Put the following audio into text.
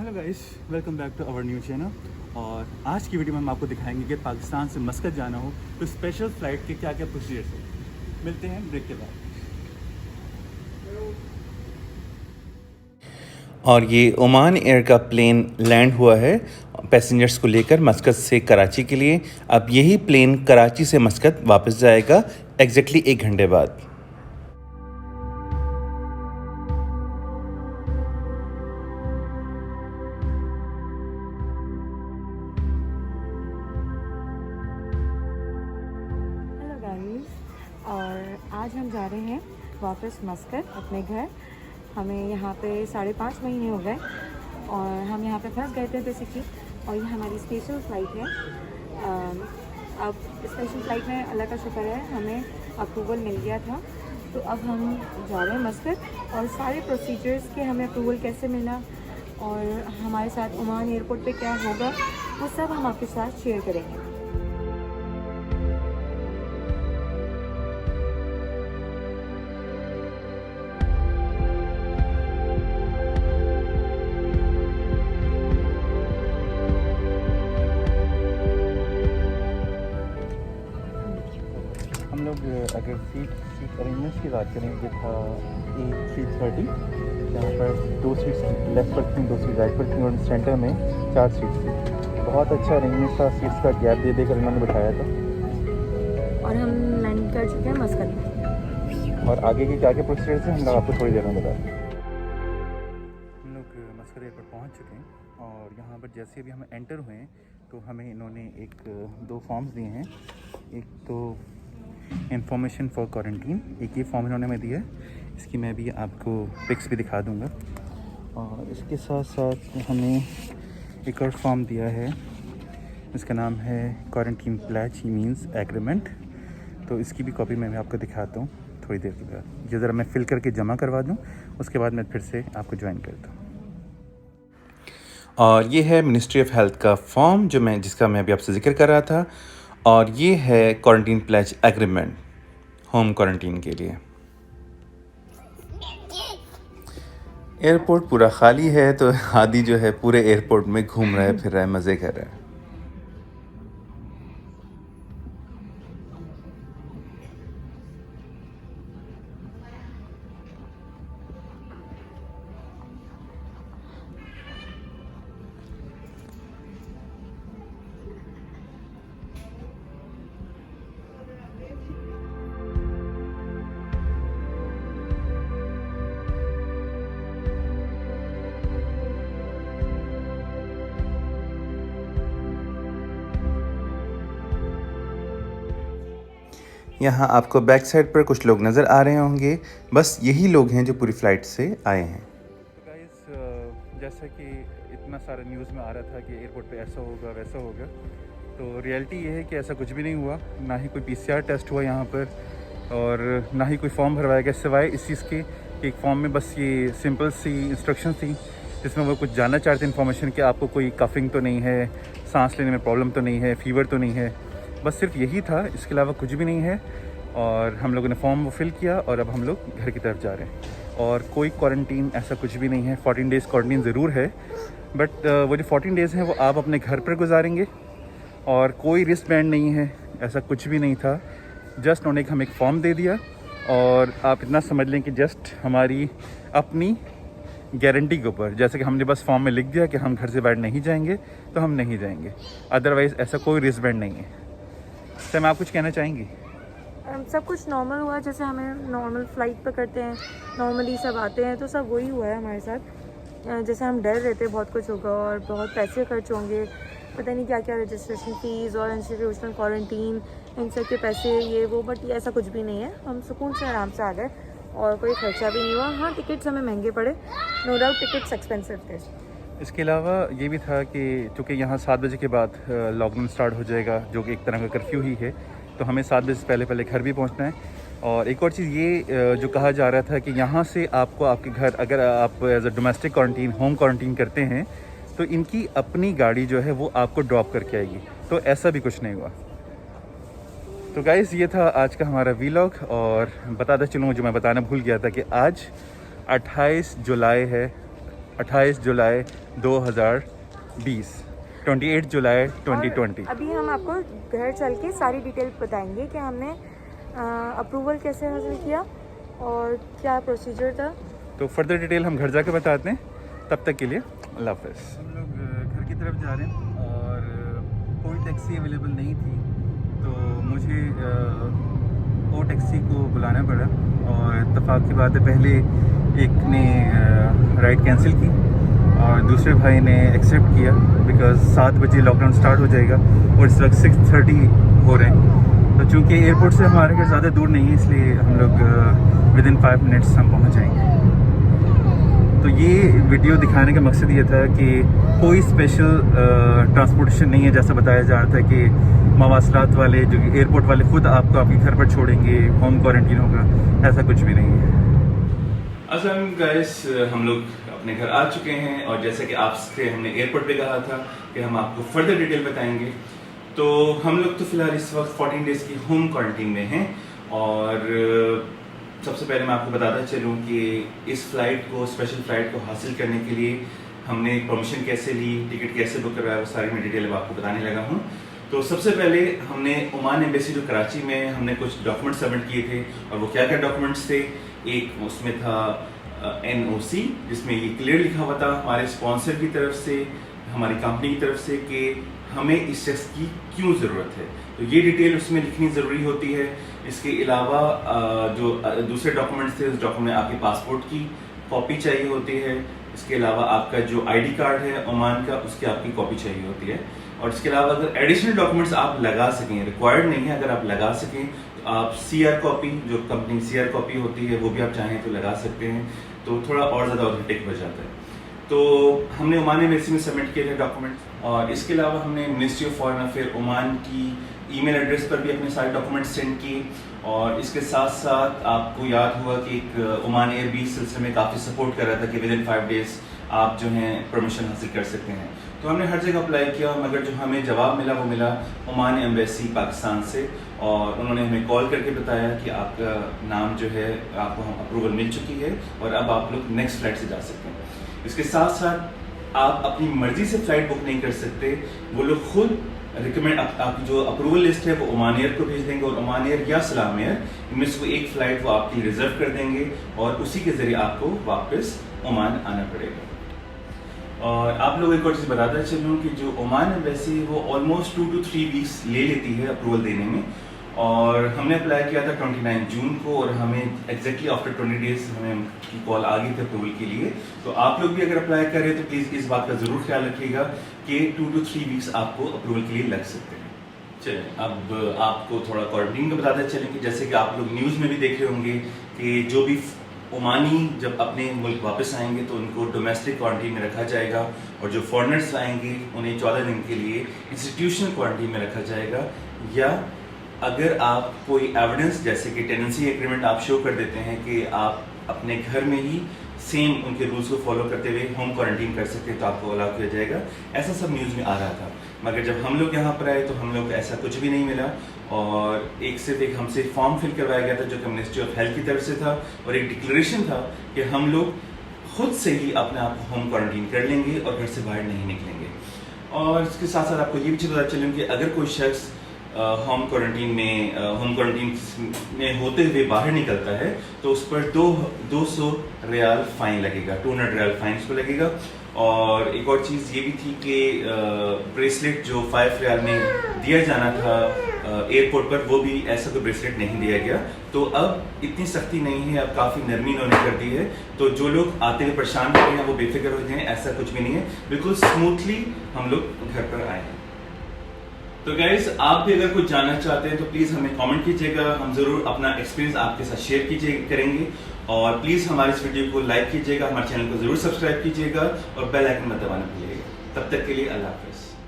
Hello guys, welcome back to our new channel. और आज की वीडियो में हम आपको दिखाएंगे कि पाकिस्तान से मस्कत जाना हो तो स्पेशल फ़्लाइट के क्या क्या प्रोसीजर्स हैं। मिलते हैं ब्रेक के बाद। और ये ओमान एयर का प्लेन लैंड हुआ है पैसेंजर्स को लेकर मस्कत से कराची के लिए। अब यही प्लेन कराची से मस्कत वापस जाएगा एग्जैक्टली 1 घंटे बाद। हेलो गाइस, और आज हम जा रहे हैं वापस मस्कत अपने घर। हमें यहाँ पे 5.5 महीने हो गए और हम यहाँ पे फंस गए थे बेसिकली। और ये हमारी स्पेशल फ़्लाइट है। अब स्पेशल फ़्लाइट में अल्लाह का शुक्र है हमें अप्रूवल मिल गया था। तो अब हम जा रहे हैं मस्कत और सारे प्रोसीजर्स के हमें अप्रूवल कैसे मिला और हमारे साथ ओमान एयरपोर्ट पे क्या होगा वो सब हम आपके साथ शेयर करेंगे। हम लोग अगर सीट अरेंजमेंट्स की बात करें, ये था A330, जहाँ पर 2 सीट्स लेफ्ट पर थी, 2 सीट राइट पर थी और सेंटर में 4 सीट्स थी। बहुत अच्छा अरेंजमेंट था, सीट्स का गैप दे देकर इन्होंने बिठाया था। और हम लैंड कर चुके हैं मस्कत में। और आगे के क्या क्या प्रोसीजर्स हैं हम लोग आपको थोड़ी देर में बताते हैं। हम लोग मस्कत एयरपोर्ट पहुँच चुके हैं और यहाँ पर जैसे भी हम एंटर हुए हैं तो हमें इन्होंने 2 फॉर्म्स दिए हैं। एक तो इंफॉर्मेशन फॉर क्वारंटीन, एक ये फॉर्म इन्होंने हमें दिया है। इसकी मैं भी आपको पिक्स भी दिखा दूंगा। और इसके साथ साथ हमें एक और फॉर्म दिया है, इसका नाम है क्वारंटीन प्लेज मींस एग्रीमेंट। तो इसकी भी कॉपी मैं भी आपको दिखाता हूँ थोड़ी देर के बाद। ये ज़रा मैं फिल करके जमा करवा दूँ, उसके बाद मैं फिर से आपको ज्वाइन करता हूँ। और ये है मिनिस्ट्री ऑफ हेल्थ का फॉर्म जिसका मैं अभी आपसे जिक्र कर रहा था। और ये है quarantine pledge agreement home quarantine के लिए। एयरपोर्ट पूरा खाली है तो हादी जो है पूरे एयरपोर्ट में घूम रहा है, फिर रहा है, मज़े कर रहा है। यहाँ आपको बैक साइड पर कुछ लोग नज़र आ रहे होंगे, बस यही लोग हैं जो पूरी फ़्लाइट से आए हैं। तो गाइस, जैसा कि इतना सारा न्यूज़ में आ रहा था कि एयरपोर्ट पे ऐसा होगा वैसा होगा, तो रियलिटी ये है कि ऐसा कुछ भी नहीं हुआ। ना ही कोई PCR टेस्ट हुआ यहाँ पर और ना ही कोई फॉर्म भरवाया गया, सिवाय इस चीज़ के कि एक फॉर्म में बस ये सिंपल सी इंस्ट्रक्शन थी जिसमें वो कुछ जानना चाहते इन्फॉर्मेशन कि आपको कोई कफिंग तो नहीं है, सांस लेने में प्रॉब्लम तो नहीं है, फीवर तो नहीं है। बस सिर्फ यही था, इसके अलावा कुछ भी नहीं है। और हम लोगों ने फॉर्म वो फिल किया और अब हम लोग घर की तरफ जा रहे हैं। और कोई क्वारंटीन ऐसा कुछ भी नहीं है। 14 डेज़ क्वारंटीन ज़रूर है, बट वो जो 14 डेज़ हैं वो आप अपने घर पर गुजारेंगे। और कोई रिस्ट बैंड नहीं है, ऐसा कुछ भी नहीं था। जस्ट उन्होंने हमें एक फॉर्म दे दिया और आप इतना समझ लें कि जस्ट हमारी अपनी गारंटी के ऊपर, जैसे कि हमने बस फॉर्म में लिख दिया कि हम घर से बाहर नहीं जाएंगे तो हम नहीं जाएंगे, अदरवाइज़ ऐसा कोई रिस्ट बैंड नहीं है। सर, मैं आप कुछ कहना चाहेंगी? सब कुछ नॉर्मल हुआ जैसे हमें नॉर्मल फ़्लाइट पर करते हैं, नॉर्मली सब आते हैं, तो सब वही हुआ है हमारे साथ। जैसे हम डर रहे थे बहुत कुछ होगा और बहुत पैसे खर्च होंगे, पता नहीं क्या क्या रजिस्ट्रेशन फ़ीस और इंस्टीट्यूशनल क्वारंटीन, इन सब के पैसे ये वो, बट ये ऐसा कुछ भी नहीं है। हम सुकून से आराम से आ गए और कोई खर्चा भी नहीं हुआ। हाँ, टिकट्स हमें महंगे पड़े, नो डाउट टिकट्स एक्सपेंसिव थे। इसके अलावा ये भी था कि चूँकि यहाँ 7 बजे के बाद लॉकडाउन स्टार्ट हो जाएगा, जो कि एक तरह का कर्फ्यू ही है, तो हमें 7 बजे से पहले घर भी पहुँचना है। और एक और चीज़ ये जो कहा जा रहा था कि यहाँ से आपको आपके घर, अगर आप as a domestic quarantine home quarantine करते हैं तो इनकी अपनी गाड़ी जो है वो आपको ड्रॉप करके आएगी। तो ऐसा भी कुछ नहीं हुआ। तो गाइस, ये था आज का हमारा वीलॉग। और बताता चलूँ, जो मैं बताना भूल गया था कि आज 28 जुलाई है 28 जुलाई 2020, 28 जुलाई 2020। अभी हम आपको घर चल के सारी डिटेल बताएंगे कि हमने अप्रूवल कैसे हासिल किया और क्या प्रोसीजर था। तो फर्दर डिटेल हम घर जाके बताते हैं, तब तक के लिए अल्लाह हाफ़िज़। हम लोग घर की तरफ जा रहे हैं और कोई टैक्सी अवेलेबल नहीं थी, तो मुझे वो टैक्सी को बुलाना पड़ा और इत्तेफाक की बात है, पहले एक ने राइड कैंसिल की और दूसरे भाई ने एक्सेप्ट किया बिकॉज़ 7 बजे लॉकडाउन स्टार्ट हो जाएगा और इस वक्त 6:30 हो रहे हैं। तो चूँकि एयरपोर्ट से हमारे घर ज़्यादा दूर नहीं है, इसलिए हम लोग विदिन 5 मिनट्स हम पहुँच जाएंगे। तो ये वीडियो दिखाने का मकसद ये था कि कोई स्पेशल ट्रांसपोर्टेशन नहीं है, जैसा बताया जा रहा था कि मवासलात वाले जो एयरपोर्ट वाले ख़ुद आपको आपके घर पर छोड़ेंगे, होम क्वारंटीन होगा, ऐसा कुछ भी नहीं है। अस्सलाम गाइस, हम लोग अपने घर आ चुके हैं और जैसे कि आपसे हमने एयरपोर्ट पे कहा था कि हम आपको फर्दर डिटेल बताएंगे, तो हम लोग तो फ़िलहाल इस वक्त 14 डेज़ की होम क्वारंटीन में हैं। और सबसे पहले मैं आपको बताता चलूँ कि इस फ़्लाइट को, स्पेशल फ़्लाइट को हासिल करने के लिए हमने परमिशन कैसे ली, टिकट कैसे बुक करवाया, वो सारी मैं डिटेल अब आपको बताने लगा हूँ। तो सबसे पहले हमने ओमान एम्बेसी जो कराची में, हमने कुछ डॉक्यूमेंट सबमिट किए थे और वो क्या क्या डॉक्यूमेंट्स थे। एक उसमें था NOC, जिसमें ये क्लियर लिखा हुआ था हमारे स्पॉन्सर की तरफ से, हमारी कंपनी की तरफ से कि हमें इस शख्स की क्यों ज़रूरत है, तो ये डिटेल उसमें लिखनी ज़रूरी होती है। इसके अलावा जो दूसरे डॉक्यूमेंट्स थे, उस डॉक्यूमेंट में आपके पासपोर्ट की कॉपी चाहिए होती है। इसके अलावा आपका जो ID कार्ड है ओमान का, उसकी आपकी कॉपी चाहिए होती है। और इसके अलावा अगर एडिशनल डॉक्यूमेंट्स आप लगा सकें, रिक्वायर्ड नहीं है, अगर आप लगा सकें तो आप CR कॉपी, जो कंपनी CR कॉपी होती है, वो भी आप चाहें तो लगा सकते हैं, तो थोड़ा और ज़्यादा ऑथेंटिक हो जाता है। तो हमने ओमान एम्बेसी में सबमिट किए थे डॉक्यूमेंट्स। और इसके अलावा हमने ministry of foreign affair Oman की ईमेल एड्रेस पर भी अपने सारे डॉक्यूमेंट्स सेंड किए। और इसके साथ साथ आपको याद हुआ कि एक ओमान एयर भी इस सिलसिले में काफ़ी सपोर्ट कर रहा था कि विदिन 5 डेज़ आप जो हैं परमिशन हासिल कर सकते हैं। तो हमने हर जगह अप्लाई किया, मगर जो हमें जवाब मिला वो मिला ओमान एम्बेसी पाकिस्तान से, और उन्होंने हमें कॉल करके बताया कि आपका नाम जो है, आपको हम अप्रूवल मिल चुकी है और अब आप लोग नेक्स्ट फ्लाइट से जा सकते हैं। इसके साथ साथ आप अपनी मर्ज़ी से फ़्लाइट बुक नहीं कर सकते, वो लोग खुद रिकमेंड आपकी जो अप्रूवल लिस्ट है वो ओमान एयर को भेज देंगे और ओमान एयर या सलाम एयर इनमें से कोई एक फ़्लाइट वो आपकी रिजर्व कर देंगे और उसी के ज़रिए आपको वापस ओमान आना पड़ेगा। और आप लोग एक और चीज़ बताता चलूँ कि जो ओमान एम्बेसी वो ऑलमोस्ट 2 to 3 वीक्स ले लेती है अप्रूवल देने में। और हमने अप्लाई किया था 29 जून को और हमें एग्जैक्टली आफ्टर 20 डेज़ हमें की कॉल आ गई थी अप्रूवल के लिए। तो आप लोग भी अगर अप्लाई करें तो प्लीज़ इस बात का ज़रूर ख्याल रखिएगा कि 2 to 3 वीक्स आपको अप्रूवल के लिए लग सकते हैं। चलिए अब आपको थोड़ा क्वारंटीन का बताते चलेंगे। जैसे कि आप लोग न्यूज़ में भी देख रहे होंगे कि जो भी ओमानी जब अपने मुल्क वापस आएंगे तो उनको डोमेस्टिक क्वारंटीन में रखा जाएगा और जो फॉरेनर्स आएंगे उन्हें 14 दिन के लिए इंस्टीट्यूशनल क्वारंटीन में रखा जाएगा। या अगर आप कोई एविडेंस जैसे कि टेनेंसी एग्रीमेंट आप शो कर देते हैं कि आप अपने घर में ही सेम उनके रूल्स को फॉलो करते हुए होम क्वारंटीन कर सकते हैं तो आपको अलाउ किया जाएगा। ऐसा सब न्यूज़ में आ रहा था, मगर जब हम लोग यहाँ पर आए तो हम लोग को ऐसा कुछ भी नहीं मिला और सिर्फ एक हमसे फॉर्म फिल करवाया गया था जो कि मिनिस्ट्री ऑफ हेल्थ की तरफ से था और एक डिक्लेरेशन था कि हम लोग खुद से ही अपने आप को होम क्वारंटीन कर लेंगे और घर से बाहर नहीं निकलेंगे। और इसके साथ साथ आपको ये भी चीज़ पता चलें कि अगर कोई शख्स होम क्वारंटीन में होते हुए बाहर निकलता है तो उस पर 200 रियाल फ़ाइन लगेगा, 200 रियाल फ़ाइन उस पर लगेगा। और एक और चीज़ ये भी थी कि ब्रेसलेट जो 5 रियाल में दिया जाना था एयरपोर्ट पर, वो भी ऐसा कोई ब्रेसलेट नहीं दिया गया। तो अब इतनी सख्ती नहीं है, अब काफ़ी नरमी इन्होंने कर दी है। तो जो लोग आते हुए परेशान हो रहे हैं वो बेफिक्र हो जाएं, ऐसा कुछ भी नहीं है, बिल्कुल स्मूथली हम लोग घर पर आए हैं। तो गाइस आप भी अगर कुछ जानना चाहते हैं तो प्लीज़ हमें कमेंट कीजिएगा, हम ज़रूर अपना एक्सपीरियंस आपके साथ शेयर करेंगे। और प्लीज़ हमारे इस वीडियो को लाइक कीजिएगा, हमारे चैनल को ज़रूर सब्सक्राइब कीजिएगा और बेल आइकन मत दबाना भूलिएगा। तब तक के लिए अल्लाह हाफ़िज़।